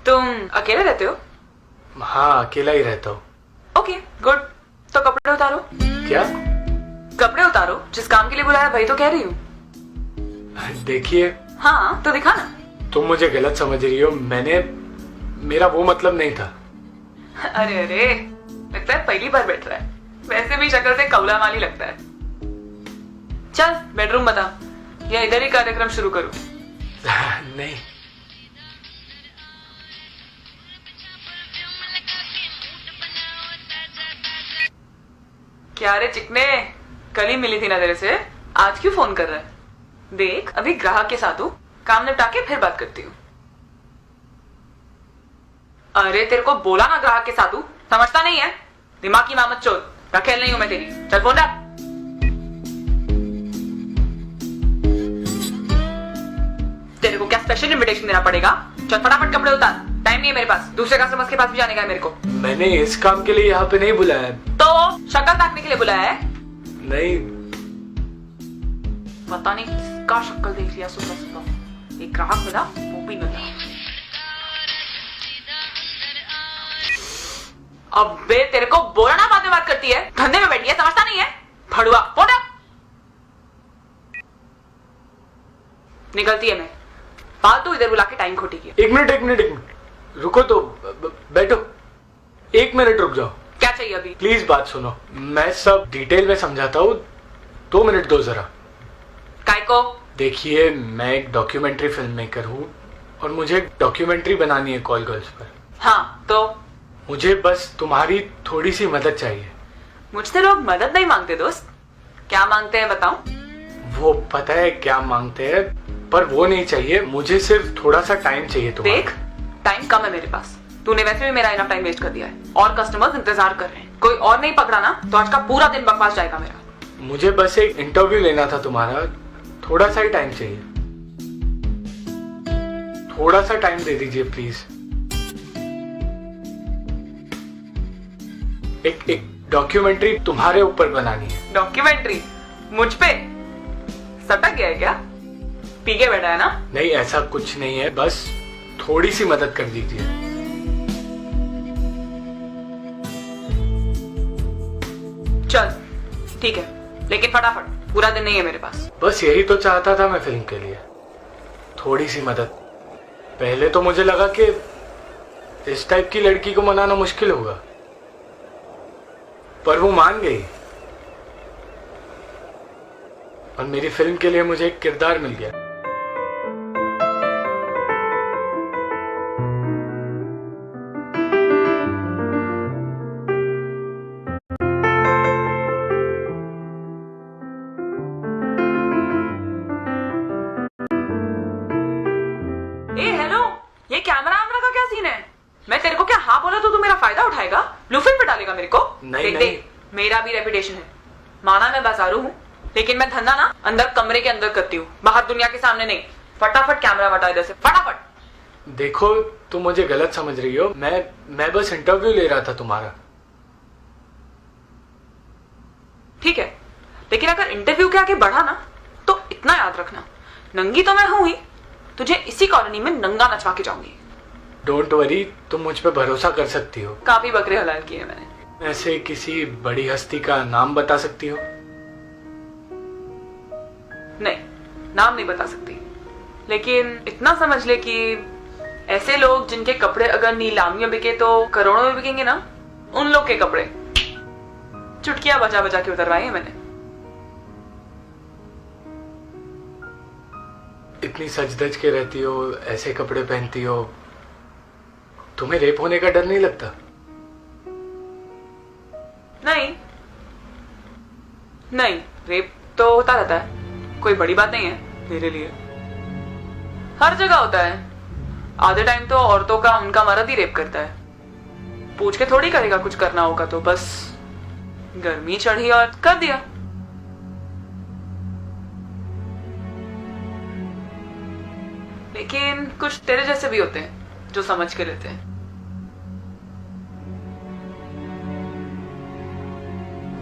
तुम अकेले रहते हो? हाँ, अकेला ही रहता हूँ। Okay good. तो कपड़े उतारो। क्या? कपड़े उतारो, जिस काम के लिए बुलाया वही तो कह रही हूँ। देखिए, हाँ तो दिखा ना। तुम मुझे गलत समझ रही हो। मेरा वो मतलब नहीं था। अरे अरे, लगता है पहली बार बैठ रहा है। वैसे भी शक्ल से कौला माली लगता है। चल बेडरूम बता, या इधर ही कार्यक्रम शुरू करूं? नहीं। क्या रे चिकने, कल ही मिली थी ना तेरे से, आज क्यों फोन कर रहा है? देख अभी ग्राहक के साथ हूँ, काम निपटा के फिर बात करती हूँ। अरे तेरे को बोला ना ग्राहक के साथ हूँ, समझता नहीं है? दिमाग की मामत चोर, रखेल नहीं हूं मैं तेरी। चल फोन रख। तेरे को क्या स्पेशल इनविटेशन देना पड़ेगा? चल फटाफट कपड़े उतार, टाइम नहीं है मेरे पास, दूसरे कस्टमर्स के पास भी जाने का है मेरे को। मैंने इस काम के लिए यहाँ पे नहीं बुलाया। तो शक्ल ताकने के लिए बुलाया है? नहीं। पता नहीं किसका शक्ल देख लिया सुबह सुबह। एक ग्राहक मिला, वो भी मिला। अबे तेरे को बोला ना, बाद में बात करती है, धंधे में बैठी है, समझता नहीं है? भड़ुआ फोन रख। निकलती है मैं, फालतू इधर बुला के टाइम खोटी की। एक मिनट रुको तो, बैठो। 1 मिनट रुक जाओ। क्या चाहिए अभी? प्लीज बात सुनो, मैं सब डिटेल में समझाता हूँ। 2 मिनट दो जरा। काय को? देखिए, मैं एक डॉक्यूमेंट्री फिल्म मेकर हूँ और मुझे एक डॉक्यूमेंट्री बनानी है कॉल गर्ल्स पर। हाँ तो? मुझे बस तुम्हारी थोड़ी सी मदद चाहिए। मुझसे लोग मदद नहीं मांगते दोस्त। क्या मांगते हैं बताऊं? वो पता है क्या मांगते हैं, पर वो नहीं चाहिए। मुझे सिर्फ थोड़ा सा टाइम चाहिए तुम्हारा। देख, टाइम कम है मेरे पास। तूने वैसे भी मेरा इनफ टाइम वेस्ट कर दिया है और कस्टमर्स इंतजार कर रहे हैं। कोई और नहीं पकड़ा ना तो आज का पूरा दिन बकवास जाएगा मेरा। मुझे बस एक इंटरव्यू लेना था तुम्हारा, थोड़ा सा ही टाइम चाहिए। थोड़ा सा टाइम दे दीजिए प्लीज। एक डॉक्यूमेंट्री तुम्हारे ऊपर बनानी है। डॉक्यूमेंट्री? मुझ पे? सटक गया है क्या? पी के बैठा है ना? नहीं, ऐसा कुछ नहीं है, बस थोड़ी सी मदद कर दीजिए। चल ठीक है, लेकिन फटाफट, पूरा दिन नहीं है मेरे पास। बस यही तो चाहता था मैं फिल्म के लिए, थोड़ी सी मदद। पहले तो मुझे लगा कि इस टाइप की लड़की को मनाना मुश्किल होगा, पर वो मान गई और मेरी फिल्म के लिए मुझे एक किरदार मिल गया। ए हेलो, ये कैमरा का क्या सीन है? मैं तेरे को क्या हाँ बोला तो तू मेरा फायदा उठाएगा? ब्लू फिल्म पे डालेगा मेरे को? नहीं, देख, मेरा भी रेपुटेशन है। माना मैं बाजारू हूँ, लेकिन मैं धंधा ना अंदर कमरे के अंदर करती हूँ, बाहर दुनिया के सामने नहीं। फटाफट कैमरा हटा इधर से, फटाफट। देखो, तुम मुझे गलत समझ रही हो। मैं बस इंटरव्यू ले रहा था तुम्हारा। ठीक है, लेकिन अगर इंटरव्यू के आगे बढ़ा ना तो इतना याद रखना, नंगी तो मैं हूं ही, तुझे इसी कॉलोनी में नंगा नचवा के जाऊंगी। डोंट वरी, तुम मुझ पे भरोसा कर सकती हो। काफी बकरे हलाल किए मैंने। ऐसे किसी बड़ी हस्ती का नाम बता सकती हो? नहीं, नाम नहीं बता सकती, लेकिन इतना समझ ले कि ऐसे लोग जिनके कपड़े अगर नीलामियों बिके तो करोड़ों में बिकेंगे ना, उन लोग के कपड़े चुटकियां बजा बजा के उतरवाए हैं मैंने। इतनी सज धज के रहती हो, ऐसे कपड़े पहनती हो, तुम्हें रेप होने का डर नहीं लगता? नहीं, रेप तो होता रहता है, कोई बड़ी बात नहीं है मेरे लिए। हर जगह होता है। आधे टाइम तो औरतों का उनका मर्द ही रेप करता है। पूछ के थोड़ी करेगा, कुछ करना होगा तो बस गर्मी चढ़ी और कर दिया। लेकिन कुछ तेरे जैसे भी होते हैं जो समझ के लेते हैं।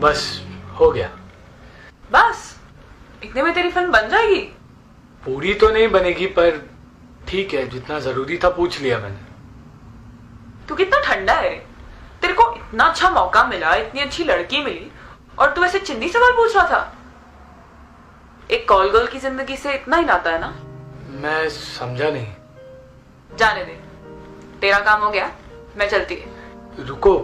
बस हो गया। बस इतने में तेरी फिल्म बन जाएगी? पूरी तो नहीं बनेगी, पर ठीक है, जितना जरूरी था पूछ लिया मैंने। तू कितना ठंडा है रे। तेरे को इतना अच्छा मौका मिला, इतनी अच्छी लड़की मिली और तू ऐसे चिंदी सवाल पूछ रहा था। एक कॉल गर्ल की जिंदगी से इतना ही नाता है ना। मैं समझा नहीं। जाने दे, तेरा काम हो गया, मैं चलती है। रुको,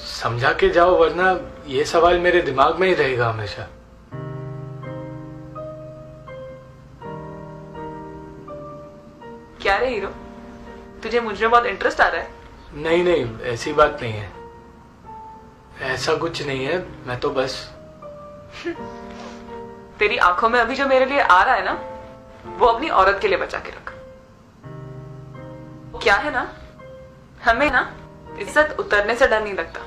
समझा के जाओ वरना ये सवाल मेरे दिमाग में ही रहेगा हमेशा। क्या रे हीरो, तुझे मुझ में बहुत इंटरेस्ट आ रहा है? नहीं नहीं, ऐसी बात नहीं है, ऐसा कुछ नहीं है। मैं तो बस तेरी आंखों में अभी जो मेरे लिए आ रहा है ना, वो अपनी औरत के लिए बचा के रख। क्या है ना, हमें ना इज्जत उतरने से डर नहीं लगता,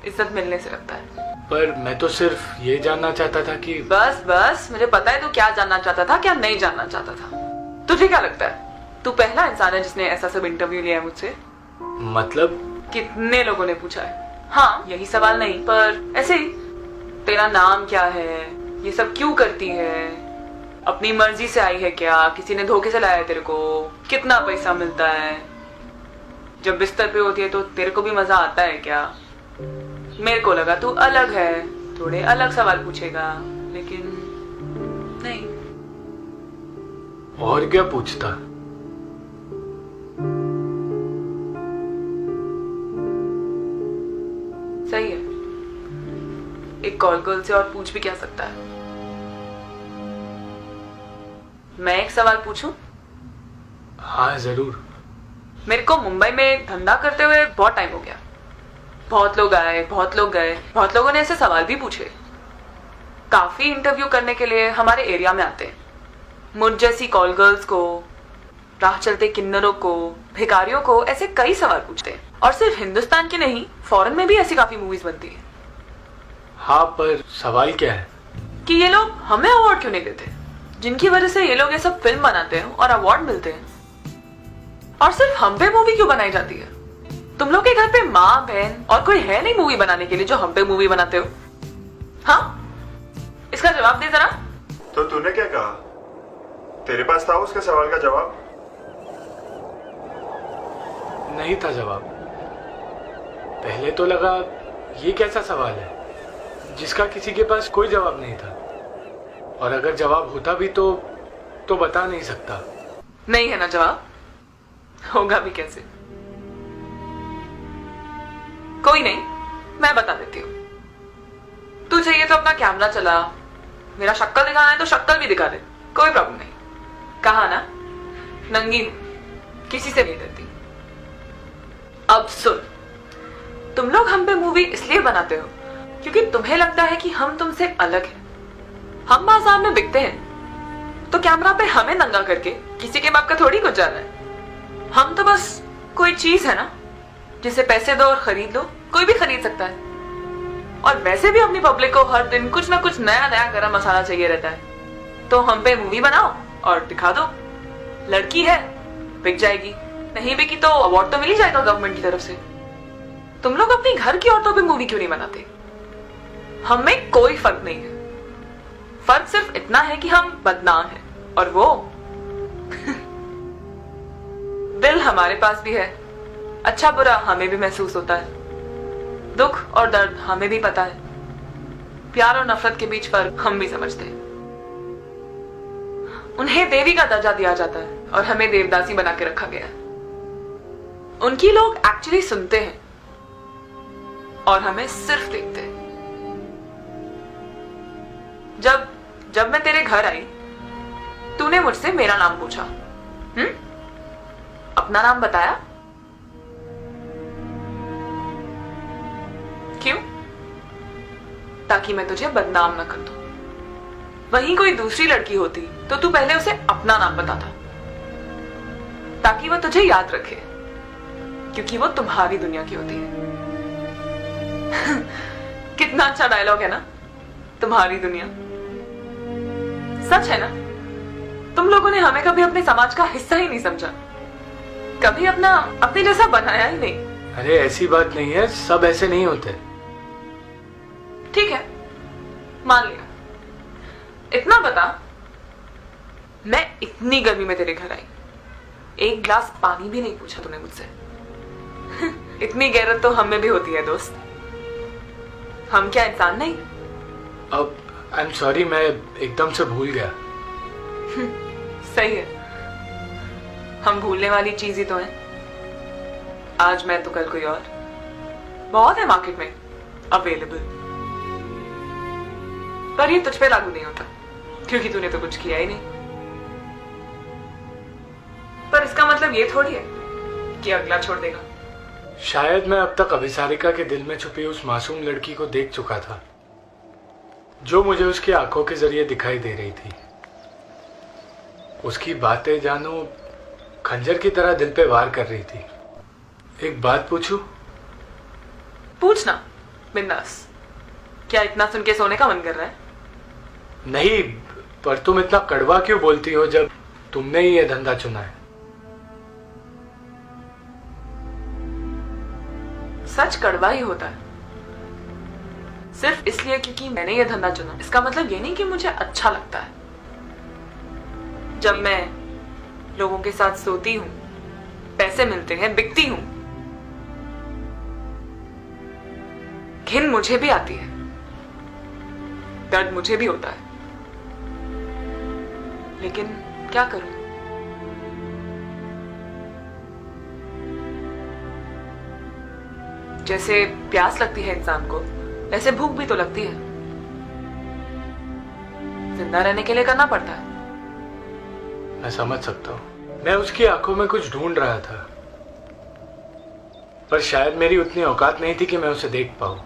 इज्जत मिलने से लगता है। पर मैं तो सिर्फ ये जानना चाहता था कि बस बस, मुझे पता है तू क्या जानना चाहता था, क्या नहीं जानना चाहता था। तुझे क्या लगता है तू पहला इंसान है जिसने ऐसा सब इंटरव्यू लिया है मुझसे? मतलब कितने लोगों ने पूछा है। हाँ, यही सवाल नहीं पर ऐसे ही, तेरा नाम क्या है, ये सब क्यों करती है, अपनी मर्जी से आई है क्या, किसी ने धोखे से लाया है तेरे को, कितना पैसा मिलता है, जब बिस्तर पे होती है तो तेरे को भी मजा आता है क्या। मेरे को लगा तू अलग है, थोड़े अलग सवाल पूछेगा, लेकिन नहीं। और क्या पूछता? सही है, एक कॉल गर्ल से और पूछ भी क्या सकता है। मैं एक सवाल पूछूं? हाँ जरूर। मेरे को मुंबई में धंधा करते हुए बहुत टाइम हो गया। बहुत लोग आए, बहुत लोग गए, बहुत लोगों ने ऐसे सवाल भी पूछे। काफी इंटरव्यू करने के लिए हमारे एरिया में आते हैं। मुझ जैसी कॉल गर्ल्स को, राह चलते किन्नरों को, भिखारियों को ऐसे कई सवाल पूछते हैं। और सिर्फ हिंदुस्तान की नहीं, फॉरेन में भी ऐसी काफी मूवीज बनती है। हाँ, पर सवाल क्या है कि ये लोग हमें अवार्ड क्यों नहीं देते, जिनकी वजह से ये लोग ये सब फिल्म बनाते हैं और अवार्ड मिलते हैं। और सिर्फ हम पे मूवी क्यों बनाई जाती है? तुम लोग के घर पे माँ बहन और कोई है नहीं मूवी बनाने के लिए जो हम पे मूवी बनाते हो? हाँ, इसका जवाब दे जरा। तो तूने क्या कहा? तेरे पास था उसके सवाल का जवाब? नहीं था जवाब। पहले तो लगा ये कैसा सवाल है जिसका किसी के पास कोई जवाब नहीं था, और अगर जवाब होता भी तो बता नहीं सकता। नहीं है ना जवाब, होगा भी कैसे? कोई नहीं, मैं बता देती हूँ। तू चाहिए तो अपना कैमरा चला, मेरा शक्ल दिखाना है तो शक्ल भी दिखा दे, कोई प्रॉब्लम नहीं। कहा ना, नंगी हूं, किसी से नहीं डरती। अब सुन, तुम लोग हम पे मूवी इसलिए बनाते हो क्योंकि तुम्हें लगता है कि हम तुमसे अलग हैं। हम बाजार में बिकते हैं तो कैमरा पे हमें नंगा करके किसी के बाप का थोड़ी कुछ जाना है। हम तो बस कोई चीज है ना, जिसे पैसे दो और खरीद लो, कोई भी खरीद सकता है। और वैसे भी अपनी पब्लिक को हर दिन कुछ ना कुछ नया नया गरम मसाला चाहिए रहता है। तो हम पे मूवी बनाओ और दिखा दो, लड़की है, बिक जाएगी, नहीं बिकी तो अवार्ड तो मिल ही जाएगा गवर्नमेंट की तरफ से। तुम लोग अपनी घर की औरतों पे मूवी क्यों नहीं बनाते? हमें कोई फर्क नहीं है, फर्क सिर्फ इतना है कि हम बदनाम हैं, और वो दिल हमारे पास भी है, अच्छा बुरा हमें भी महसूस होता है, दुख और दर्द हमें भी पता है, प्यार और नफरत के बीच फर्क हम भी समझते हैं। उन्हें देवी का दर्जा दिया जाता है और हमें देवदासी बना के रखा गया है। उनकी लोग एक्चुअली सुनते हैं और हमें सिर्फ देखते हैं। जब मैं तेरे घर आई, तूने मुझसे मेरा नाम पूछा, अपना नाम बताया? क्यों? ताकि मैं तुझे बदनाम न कर दूं। वहीं कोई दूसरी लड़की होती तो तू पहले उसे अपना नाम बताता, ताकि वो तुझे याद रखे, क्योंकि वो तुम्हारी दुनिया की होती है। कितना अच्छा डायलॉग है ना, तुम्हारी दुनिया। सच है ना, तुम लोगों ने हमें कभी अपने समाज का हिस्सा ही नहीं समझा, कभी अपने जैसा बनाया ही नहीं। अरे ऐसी बात नहीं है, सब ऐसे नहीं होते। ठीक है, मान लिया। इतना बता, मैं इतनी गर्मी में तेरे घर आई, एक गिलास पानी भी नहीं पूछा तूने मुझसे। इतनी गैरत तो हम में भी होती है दोस्त। हम क्या इंसान नहीं? अब आई एम सॉरी, मैं एकदम से भूल गया। सही है, हम भूलने वाली चीज ही तो है। आज मैं तो कल कोई और। बहुत है मार्केट में अवेलेबल, पर ये तुझ पे लागू नहीं होता क्योंकि तूने तो कुछ किया ही नहीं। पर इसका मतलब ये थोड़ी है कि अगला छोड़ देगा। शायद मैं अब तक अभिसारिका के दिल में छुपी उस मासूम लड़की को देख चुका था जो मुझे उसकी आंखों के जरिए दिखाई दे रही थी। उसकी बातें जानो खंजर की तरह दिल पे वार कर रही थी। एक बात पूछूं? पूछना बिंदास। क्या इतना सुन के सोने का मन कर रहा है? नहीं, पर तुम इतना कड़वा क्यों बोलती हो जब तुमने ही ये धंधा चुना है? सच कड़वा ही होता है। सिर्फ इसलिए क्योंकि मैंने ये धंधा चुना, इसका मतलब ये नहीं कि मुझे अच्छा लगता है। जब मैं लोगों के साथ सोती हूं, पैसे मिलते हैं, बिकती हूं, घिन मुझे भी आती है, दर्द मुझे भी होता है, लेकिन क्या करूं? जैसे प्यास लगती है इंसान को, वैसे भूख भी तो लगती है। जिंदा रहने के लिए करना पड़ता है। मैं समझ सकता हूँ। मैं उसकी आंखों में कुछ ढूंढ रहा था, पर शायद मेरी उतनी औकात नहीं थी कि मैं उसे देख पाऊं।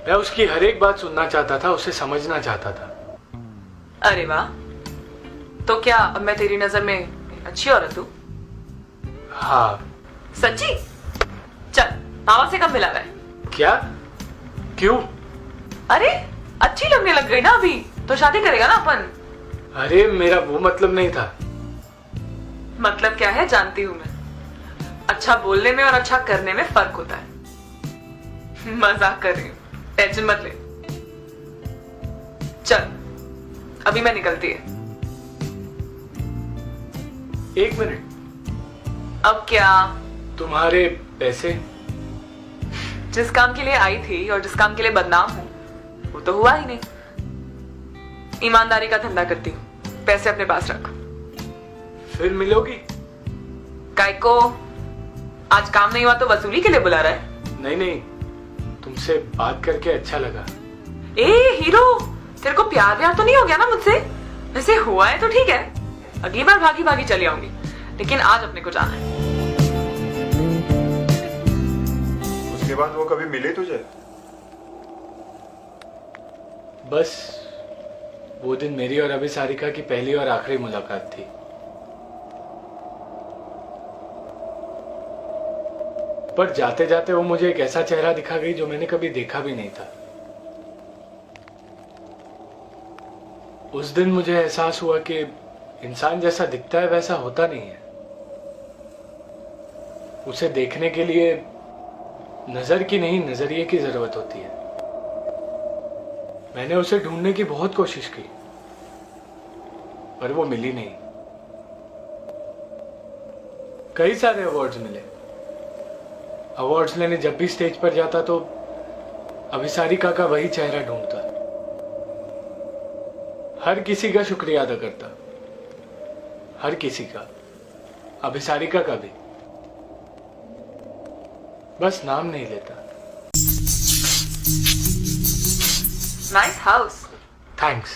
मैं उसकी हर एक बात सुनना चाहता था, उसे समझना चाहता था। अरे वाह, तो क्या अब मैं तेरी नजर में अच्छी औरत हूँ? हाँ। सच्ची? चल, मामा से कब मिला है? क्या? क्यों? अरे अच्छी लगने लग गई ना अभी, तो शादी करेगा ना अपन? अरे मेरा वो मतलब नहीं था। मतलब क्या है जानती हूँ मैं। अच्छा बोलने में और अच्छा करने में फर्क होता है। मजाक कर रही हूँ, टेंशन मत ले। चल अभी मैं निकलती है। एक मिनट। अब क्या? तुम्हारे पैसे? जिस काम के लिए आई थी और जिस काम के लिए बदनाम हूं, वो तो हुआ ही नहीं। ईमानदारी का धंधा करती हूँ, पैसे अपने पास रख। फिर मिलोगी? काय को? आज काम नहीं हुआ तो वसूली के लिए बुला रहा है? नहीं नहीं, तुमसे बात करके अच्छा लगा। ए हीरो, तेरे को प्यार व्यार तो नहीं हो गया ना मुझसे? वैसे हुआ है तो ठीक है, अगली बार भागी भागी चली आऊंगी, लेकिन आज अपने को जाना है। उसके बाद वो कभी मिले तुझे? बस वो दिन मेरी और अभिसारिका की पहली और आखिरी मुलाकात थी। पर जाते जाते वो मुझे एक ऐसा चेहरा दिखा गई जो मैंने कभी देखा भी नहीं था। उस दिन मुझे एहसास हुआ कि इंसान जैसा दिखता है वैसा होता नहीं है। उसे देखने के लिए नजर की नहीं, नजरिए की जरूरत होती है। मैंने उसे ढूंढने की बहुत कोशिश की, पर वो मिली नहीं। कई सारे अवार्ड्स मिले। अवार्ड्स लेने जब भी स्टेज पर जाता तो अभिसारिका का वही चेहरा ढूंढता, हर किसी का शुक्रिया अदा करता, हर किसी का, अभिसारिका का भी। बस नाम नहीं लेता। Nice house. थैंक्स।